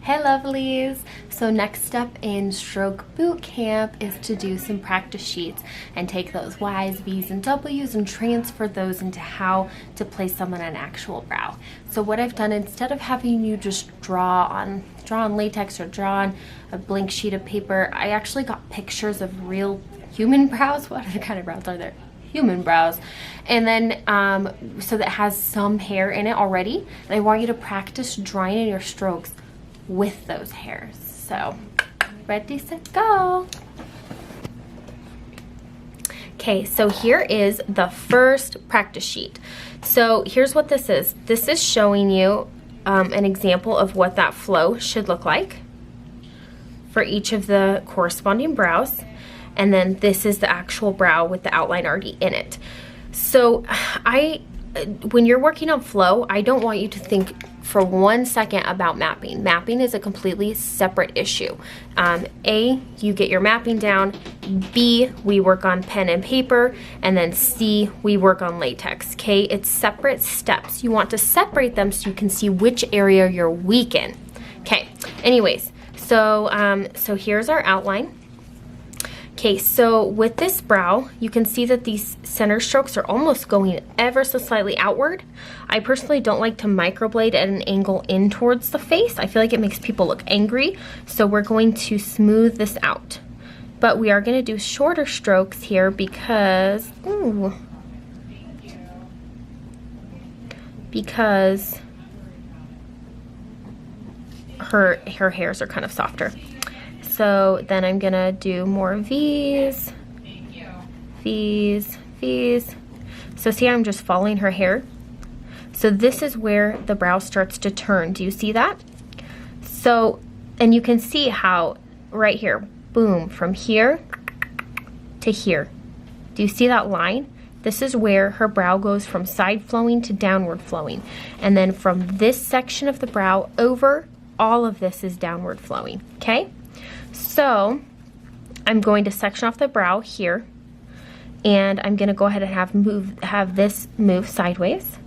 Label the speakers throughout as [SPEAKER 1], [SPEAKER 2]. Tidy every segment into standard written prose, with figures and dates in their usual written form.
[SPEAKER 1] Hey lovelies! So next step in stroke boot camp is to do some practice sheets and take those Y's, V's, and W's and transfer those into how to place them on an actual brow. So what I've done, instead of having you just draw on latex or draw on a blank sheet of paper, I actually got pictures of real human brows. What other kind of brows are there? Human brows. And then so that has some hair in it already, and I want you to practice drawing in your strokes with those hairs. So ready, set, go. Okay, so here is the first practice sheet. So here's what this is. This is showing you an example of what that flow should look like for each of the corresponding brows. And then this is the actual brow with the outline already in it. So when you're working on flow, I don't want you to think for 1 second about mapping. Mapping is a completely separate issue. A, you get your mapping down. B, we work on pen and paper. And then C, we work on latex. Okay, it's separate steps. You want to separate them so you can see which area you're weak in. Okay, anyways, so here's our outline. Okay, so with this brow, you can see that these center strokes are almost going ever so slightly outward. I personally don't like to microblade at an angle in towards the face. I feel like it makes people look angry, so we're going to smooth this out. But we are going to do shorter strokes here because her hairs are kind of softer. So then I'm gonna do more V's, V's, V's. So see, I'm just following her hair. So this is where the brow starts to turn. Do you see that? So, and you can see how right here, boom, from here to here. Do you see that line? This is where her brow goes from side flowing to downward flowing. And then from this section of the brow over, all of this is downward flowing, okay? So I'm going to section off the brow here, and I'm going to go ahead and have this move sideways.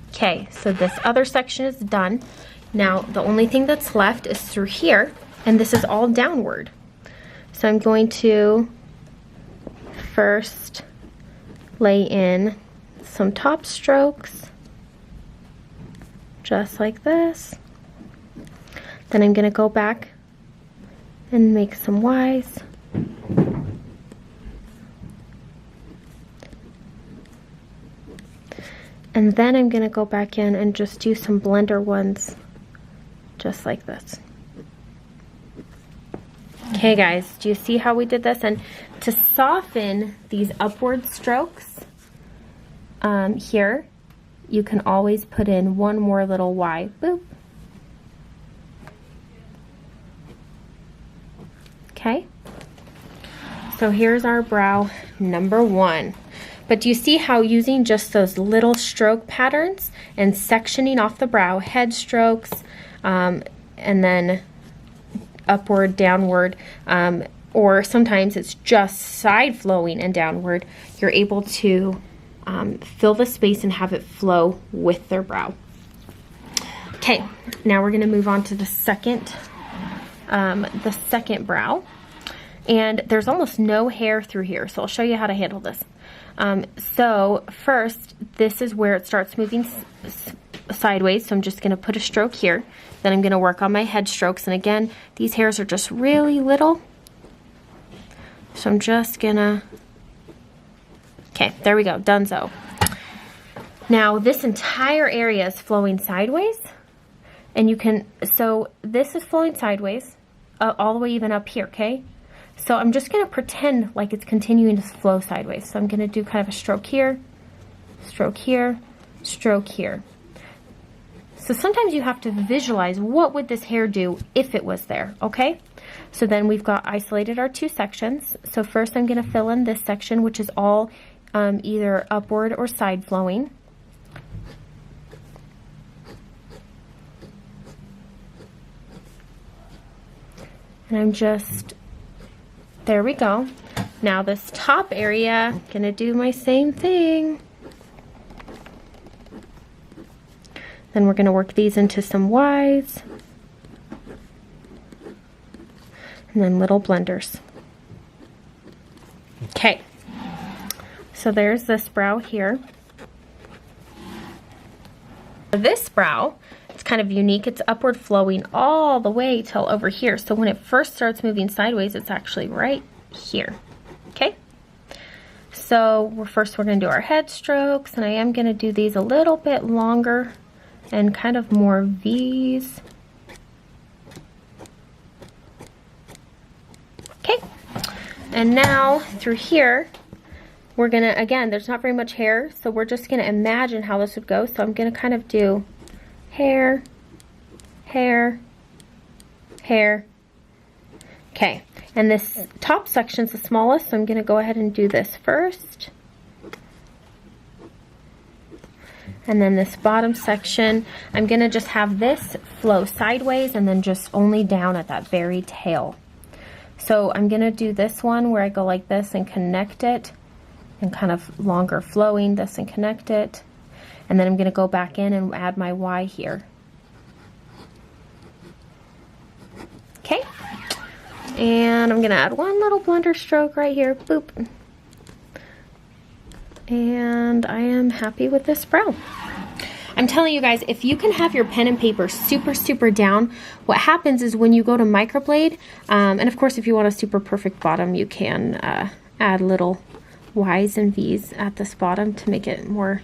[SPEAKER 1] Okay, so this other section is done. Now the only thing that's left is through here, and this is all downward. So I'm going to first lay in some top strokes, just like this. Then I'm gonna go back and make some Y's. And then I'm gonna go back in and just do some blender ones, just like this. Okay guys, do you see how we did this? And to soften these upward strokes here, you can always put in one more little Y. Boop. Okay. So here's our brow number 1. But do you see how using just those little stroke patterns and sectioning off the brow, head strokes, and then upward, downward, or sometimes it's just side flowing and downward, you're able to fill the space and have it flow with their brow. Okay, now we're going to move on to the second brow. And there's almost no hair through here, so I'll show you how to handle this. So first, this is where it starts moving sideways, so I'm just going to put a stroke here. Then I'm going to work on my head strokes, and again, these hairs are just really little, so I'm just gonna, okay, there we go, donezo. Now this entire area is flowing sideways, and you can, so this is flowing sideways all the way even up here, okay? So I'm just gonna pretend like it's continuing to flow sideways. So I'm gonna do kind of a stroke here, stroke here, stroke here. So sometimes you have to visualize what would this hair do if it was there, okay? So then we've got isolated our 2 sections. So first I'm gonna fill in this section, which is all either upward or side flowing. And I'm just, there we go. Now this top area, I'm gonna do my same thing. Then we're gonna work these into some Ys. And then little blenders. Okay, so there's this brow here. This brow, it's kind of unique. It's upward flowing all the way till over here. So when it first starts moving sideways, it's actually right here. Okay, so first we're going to do our head strokes, and I am going to do these a little bit longer and kind of more V's. Okay, and now through here, we're going to, again, there's not very much hair, so we're just going to imagine how this would go. So I'm going to kind of do hair, hair, hair. Okay, and this top section's the smallest, so I'm going to go ahead and do this first. And then this bottom section, I'm going to just have this flow sideways and then just only down at that very tail. So I'm going to do this one where I go like this and connect it, and kind of longer flowing this and connect it. And then I'm going to go back in and add my Y here. Okay. And I'm going to add one little blender stroke right here. Boop. And I am happy with this brow. I'm telling you guys, if you can have your pen and paper super down, what happens is when you go to microblade, and of course if you want a super perfect bottom, you can add little Y's and V's at this bottom to make it more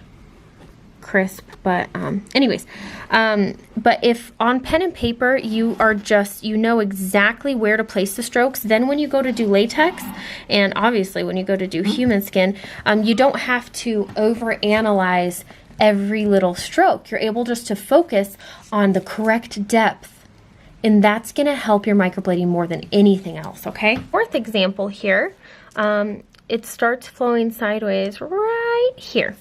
[SPEAKER 1] crisp. But anyways, but if on pen and paper you are just, you know exactly where to place the strokes, then when you go to do latex, and obviously when you go to do human skin, you don't have to overanalyze every little stroke. You're able just to focus on the correct depth, and that's going to help your microblading more than anything else. Okay, fourth example here, it starts flowing sideways right here.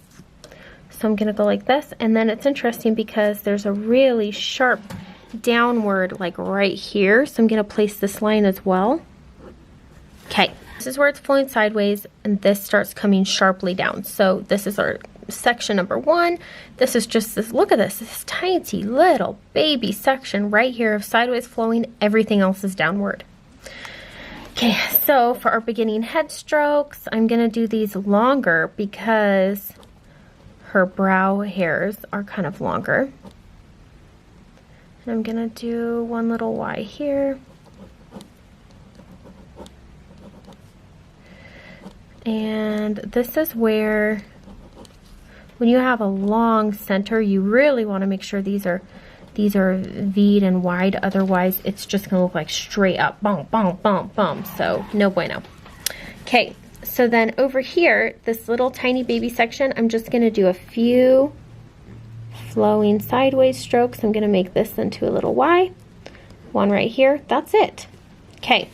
[SPEAKER 1] So I'm going to go like this, and then it's interesting because there's a really sharp downward like right here, so I'm going to place this line as well. Okay, this is where it's flowing sideways, and this starts coming sharply down. So this is our section number one. This is just this, look at this tiny little baby section right here of sideways flowing. Everything else is downward. Okay, so for our beginning head strokes, I'm going to do these longer because her brow hairs are kind of longer. And I'm going to do one little Y here. And this is where, when you have a long center, you really want to make sure these are V'd and wide, otherwise it's just going to look like straight up, bump, bump, bump, bump, so no bueno. Okay, so then over here, this little tiny baby section, I'm just going to do a few flowing sideways strokes. I'm going to make this into a little Y, one right here, that's it. Okay,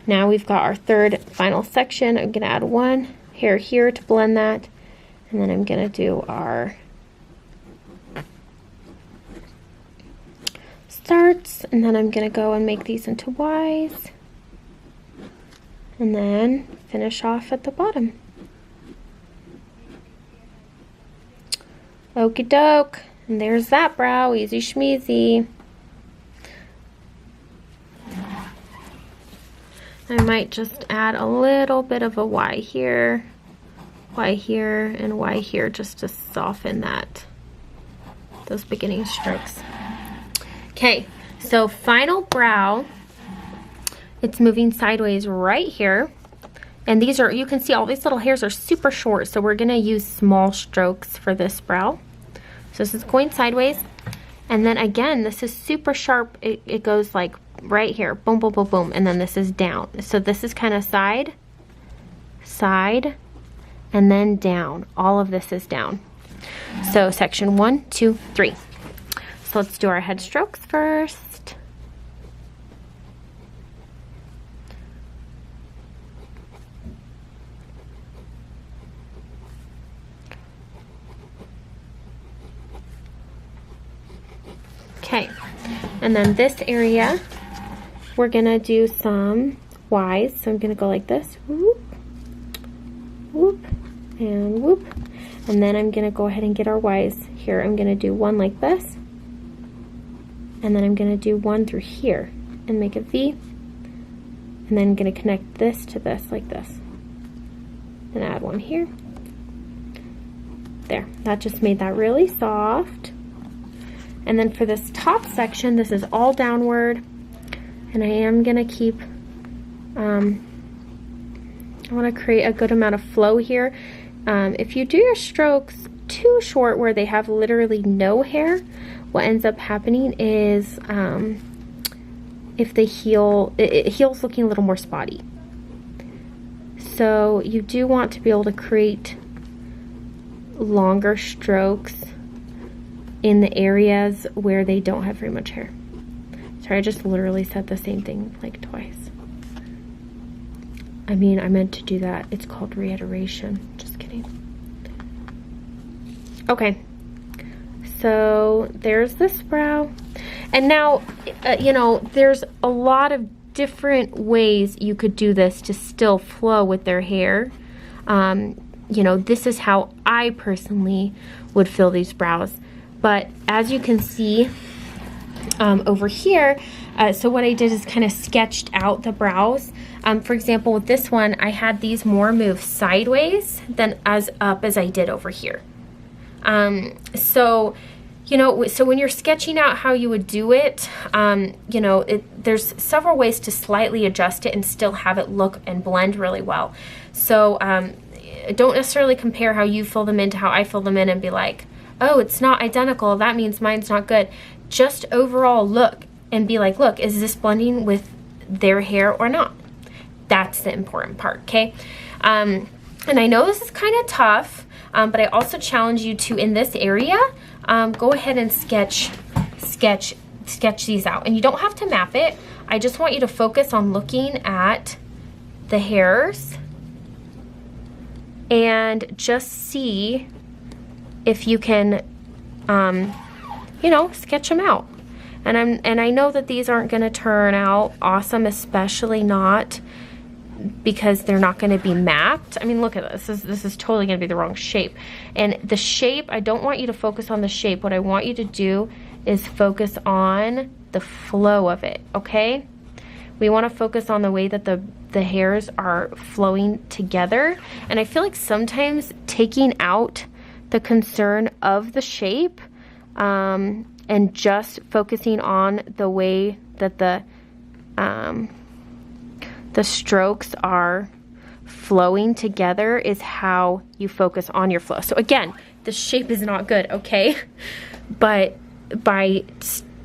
[SPEAKER 1] now we've got our third final section. I'm going to add one hair here to blend that, and then I'm going to do our starts, and then I'm going to go and make these into Ys, and then finish off at the bottom. Okie doke, and there's that brow, easy schmeezy. I might just add a little bit of a Y here, and Y here, just to soften that, those beginning strokes. Okay, so final brow, it's moving sideways right here, and these are, you can see all these little hairs are super short, so we're gonna use small strokes for this brow. So this is going sideways, and then again, this is super sharp, it goes like right here, boom, boom, boom, boom, and then this is down. So this is kind of side, side, and then down. All of this is down. So section 1, 2, 3. So let's do our head strokes first. Okay, and then this area, we're gonna do some Ys. So I'm gonna go like this, whoop, whoop, and whoop. And then I'm gonna go ahead and get our Y's here. I'm gonna do one like this, and then I'm gonna do one through here and make a V, and then I'm gonna connect this to this like this, and add one here. There, that just made that really soft. And then for this top section, this is all downward, and I am gonna keep, I wanna create a good amount of flow here. If you do your strokes too short where they have literally no hair, what ends up happening is if they heal, it heals looking a little more spotty. So you do want to be able to create longer strokes in the areas where they don't have very much hair. Sorry, I just literally said the same thing like twice. I mean, I meant to do that. It's called reiteration. Just kidding. Okay, so there's this brow. And now, you know, there's a lot of different ways you could do this to still flow with their hair. You know, this is how I personally would fill these brows. But as you can see over here, so what I did is kind of sketched out the brows. For example, with this one, I had these more move sideways than as up as I did over here. So, you know, so when you're sketching out how you would do it, you know, there's several ways to slightly adjust it and still have it look and blend really well. So don't necessarily compare how you fill them in to how I fill them in and be like, oh, it's not identical, that means mine's not good. Just overall look and be like, look, is this blending with their hair or not? That's the important part, okay? And I know this is kind of tough, but I also challenge you to, in this area, go ahead and sketch these out. And you don't have to map it. I just want you to focus on looking at the hairs and just see if you can, you know, sketch them out. And I know that these aren't gonna turn out awesome, especially not because they're not gonna be mapped. I mean, look at this. This is totally gonna be the wrong shape. And the shape, I don't want you to focus on the shape. What I want you to do is focus on the flow of it, okay? We wanna focus on the way that the hairs are flowing together. And I feel like sometimes taking out the concern of the shape and just focusing on the way that the strokes are flowing together is how you focus on your flow. So again, the shape is not good, okay? But by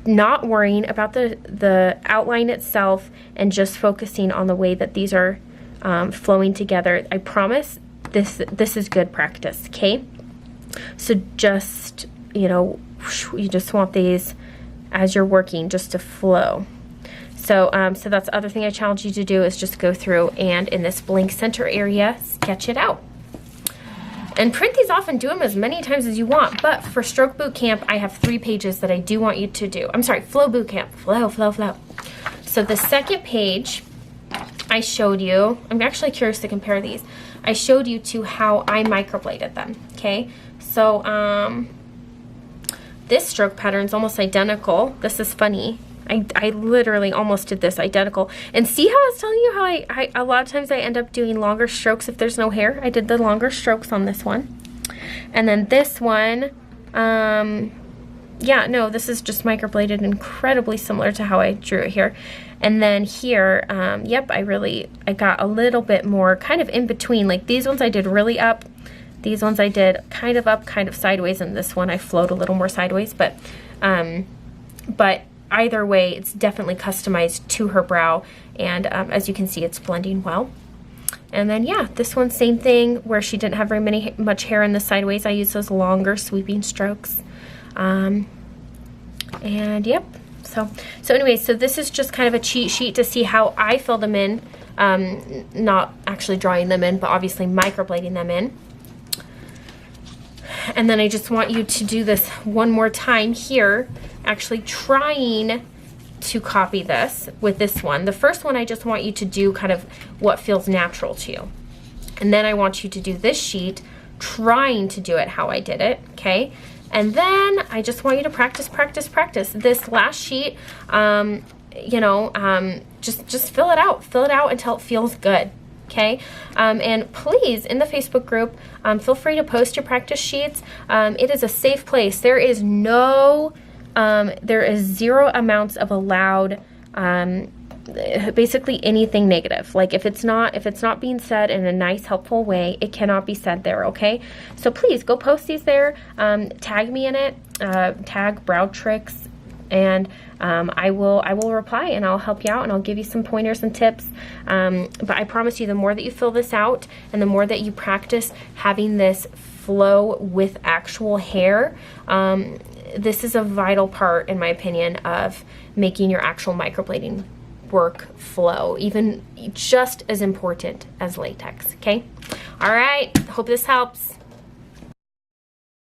[SPEAKER 1] not worrying about the outline itself and just focusing on the way that these are flowing together, I promise this is good practice, okay? So just, you know, you just want these as you're working just to flow. So, so that's the other thing I challenge you to do is just go through and in this blank center area, sketch it out. And print these off and do them as many times as you want. But for Stroke Bootcamp, I have 3 pages that I do want you to do. I'm sorry, Flow Bootcamp. Flow. So the second page I showed you, I'm actually curious to compare these. I showed you to how I microbladed them, okay? So this stroke pattern is almost identical. This is funny. I literally almost did this identical. And see how I was telling you how I a lot of times I end up doing longer strokes if there's no hair? I did the longer strokes on this one. And then this one, yeah, no, this is just microbladed, incredibly similar to how I drew it here. And then here, yep, I got a little bit more kind of in between. Like these ones I did really up. These ones I did kind of up, kind of sideways, and this one I flowed a little more sideways. But either way, it's definitely customized to her brow, and as you can see, it's blending well. And then yeah, this one, same thing, where she didn't have very much hair in the sideways. I used those longer sweeping strokes. And yep, so anyway, so this is just kind of a cheat sheet to see how I fill them in, not actually drawing them in, but obviously microblading them in. And then I just want you to do this one more time here, actually trying to copy this with this one. The first one, I just want you to do kind of what feels natural to you. And then I want you to do this sheet trying to do it how I did it, okay? And then I just want you to practice, practice, practice. This last sheet, you know, just fill it out until it feels good, okay? And please, in the Facebook group, feel free to post your practice sheets. It is a safe place. There is zero amounts of allowed, basically anything negative. Like if it's not being said in a nice, helpful way, it cannot be said there, okay? So please go post these there, tag me in it, tag BrowTricks, and I will reply and I'll help you out and I'll give you some pointers and tips. But I promise you, the more that you fill this out and the more that you practice having this flow with actual hair, this is a vital part, in my opinion, of making your actual microblading work flow, even just as important as latex, okay? All right, hope this helps.